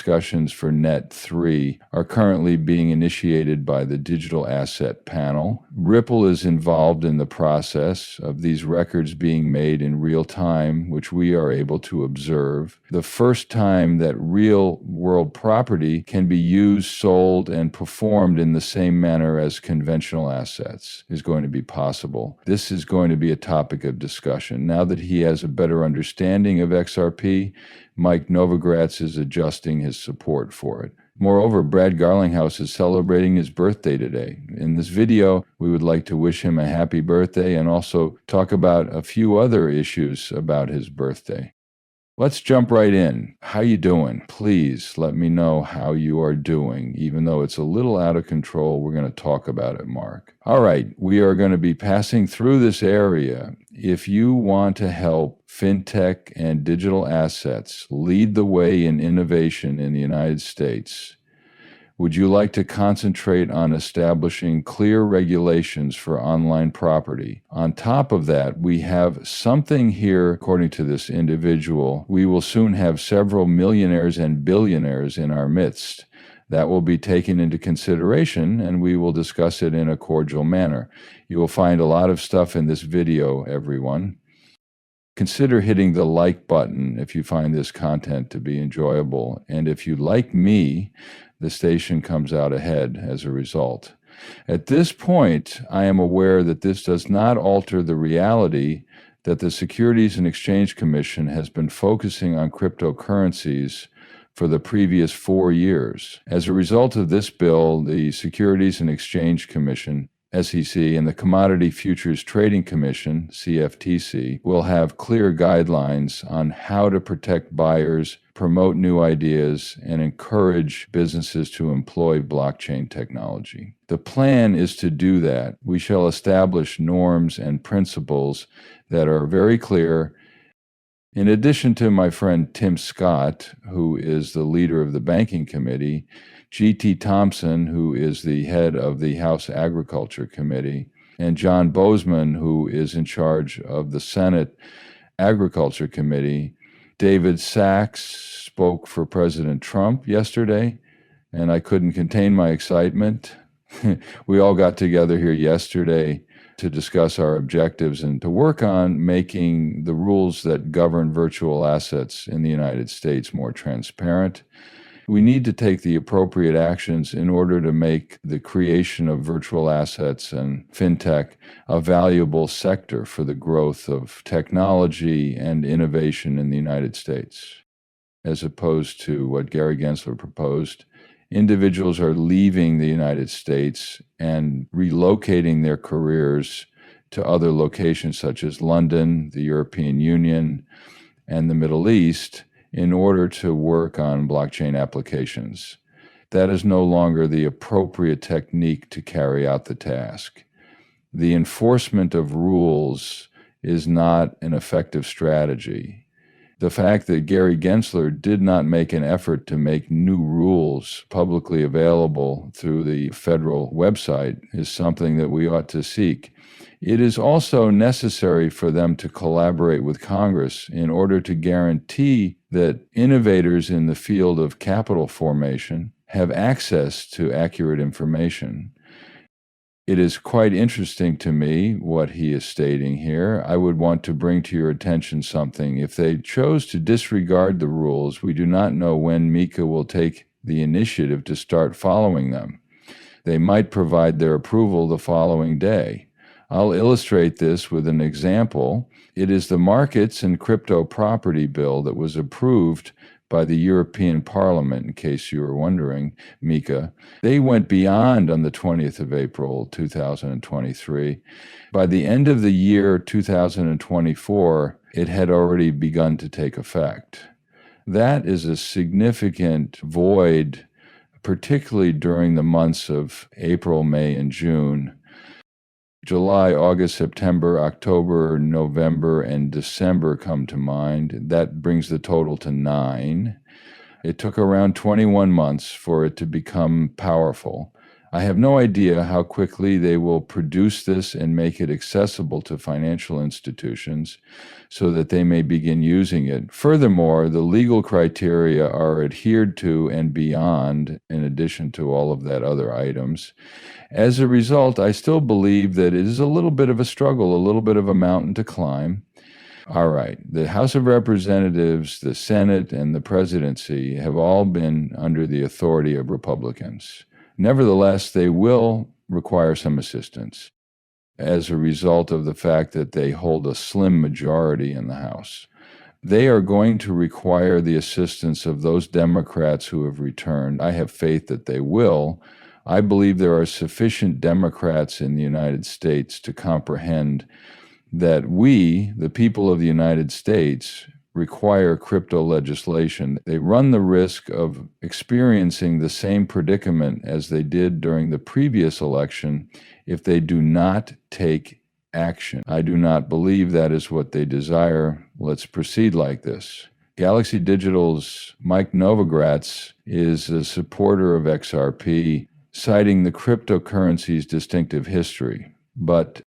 discussions for Net 3 are currently being initiated by the Digital Asset Panel. Ripple is involved in the process of these records being made in real time, which we are able to observe. The first time that real-world property can be used, sold, and performed in the same manner as conventional assets is going to be possible. This is going to be a topic of discussion. Now that he has a better understanding of XRP, Mike Novogratz is adjusting his support for it. Moreover, Brad Garlinghouse is celebrating his birthday today. In this video, we would like to wish him a happy birthday and also talk about a few other issues about his birthday. Let's jump right in. How you doing? Please let me know how you are doing. Even though it's a little out of control, we're going to talk about it, Mark. All right, we are going to be passing through this area. If you want to help fintech and digital assets lead the way in innovation in the United States, would you like to concentrate on establishing clear regulations for online property? On top of that, we have something here, according to this individual. We will soon have several millionaires and billionaires in our midst. That will be taken into consideration, and we will discuss it in a cordial manner. You will find a lot of stuff in this video, everyone. Consider hitting the like button if you find this content to be enjoyable. And if you like me, the station comes out ahead as a result. At this point, I am aware that this does not alter the reality that the Securities and Exchange Commission has been focusing on cryptocurrencies for the previous 4 years. As a result of this bill, the Securities and Exchange Commission, SEC, and the Commodity Futures Trading Commission, CFTC, will have clear guidelines on how to protect buyers, promote new ideas, and encourage businesses to employ blockchain technology. The plan is to do that. We shall establish norms and principles that are very clear. In addition to my friend Tim Scott, who is the leader of the Banking Committee, G.T. Thompson, who is the head of the House Agriculture Committee, and John Bozeman, who is in charge of the Senate Agriculture Committee. David Sachs spoke for President Trump yesterday, and I couldn't contain my excitement. We all got together here yesterday to discuss our objectives and to work on making the rules that govern virtual assets in the United States more transparent. We need to take the appropriate actions in order to make the creation of virtual assets and fintech a valuable sector for the growth of technology and innovation in the United States. As opposed to what Gary Gensler proposed, individuals are leaving the United States and relocating their careers to other locations such as London, the European Union, and the Middle East in order to work on blockchain applications. That is no longer the appropriate technique to carry out the task. The enforcement of rules is not an effective strategy. The fact that Gary Gensler did not make an effort to make new rules publicly available through the federal website is something that we ought to seek. It is also necessary for them to collaborate with Congress in order to guarantee that innovators in the field of capital formation have access to accurate information. It is quite interesting to me what he is stating here. I would want to bring to your attention something. If they chose to disregard the rules, we do not know when MiCA will take the initiative to start following them. They might provide their approval the following day. I'll illustrate this with an example. It is the Markets and Crypto Property Bill that was approved by the European Parliament, in case you were wondering, MiCA. They went beyond on the 20th of April, 2023. By the end of the year 2024, it had already begun to take effect. That is a significant void, particularly during the months of April, May, and June. July, August, September, October, November, and December come to mind. That brings the total to 9. It took around 21 months for it to become powerful. I have no idea how quickly they will produce this and make it accessible to financial institutions so that they may begin using it. Furthermore, the legal criteria are adhered to and beyond, in addition to all of that other items. As a result, I still believe that it is a little bit of a struggle, a little bit of a mountain to climb. All right. The House of Representatives, the Senate, and the presidency have all been under the authority of Republicans. Nevertheless, they will require some assistance as a result of the fact that they hold a slim majority in the House. They are going to require the assistance of those Democrats who have returned. I have faith that they will. I believe there are sufficient Democrats in the United States to comprehend that we, the people of the United States, require crypto legislation. They run the risk of experiencing the same predicament as they did during the previous election if they do not take action. I do not believe that is what they desire. Let's proceed like this. Galaxy Digital's Mike Novogratz is a supporter of XRP, citing the cryptocurrency's distinctive history. But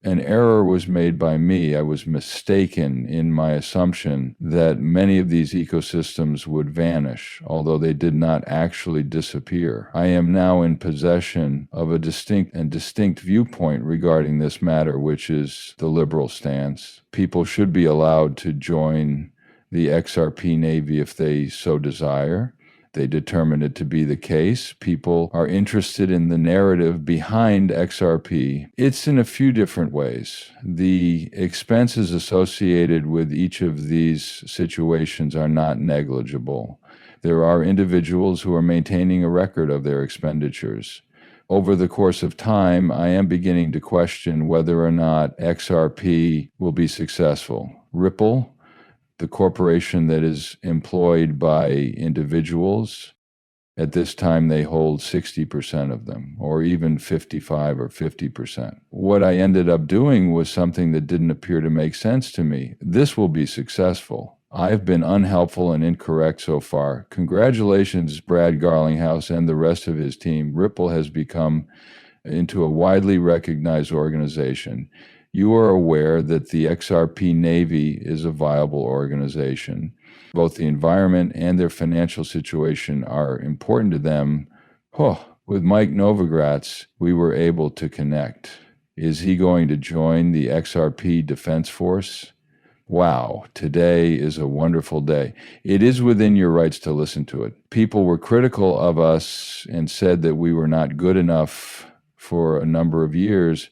an error was made by me. I was mistaken in my assumption that many of these ecosystems would vanish, although they did not actually disappear. I am now in possession of a distinct viewpoint regarding this matter, which is the liberal stance. People should be allowed to join the XRP Navy if they so desire. They determined it to be the case. People are interested in the narrative behind XRP. It's in a few different ways. The expenses associated with each of these situations are not negligible. There are individuals who are maintaining a record of their expenditures. Over the course of time, I am beginning to question whether or not XRP will be successful. Ripple, the corporation that is employed by individuals, at this time they hold 60% of them, or even 55 or 50%. What I ended up doing was something that didn't appear to make sense to me. This will be successful. I've been unhelpful and incorrect so far. Congratulations, Brad Garlinghouse and the rest of his team. Ripple has become into a widely recognized organization. You are aware that the XRP Navy is a viable organization. Both the environment and their financial situation are important to them. With Mike Novogratz, we were able to connect. Is he going to join the XRP Defense Force? Wow, today is a wonderful day. It is within your rights to listen to it. People were critical of us and said that we were not good enough for a number of years.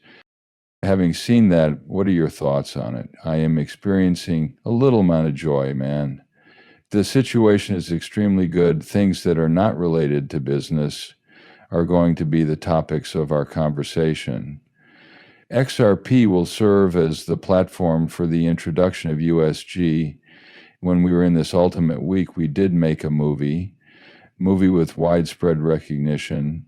Having seen that, what are your thoughts on it? I am experiencing a little amount of joy, man. The situation is extremely good. Things that are not related to business are going to be the topics of our conversation. XRP will serve as the platform for the introduction of USG. When we were in this Ultimate Week, we did make a movie with widespread recognition.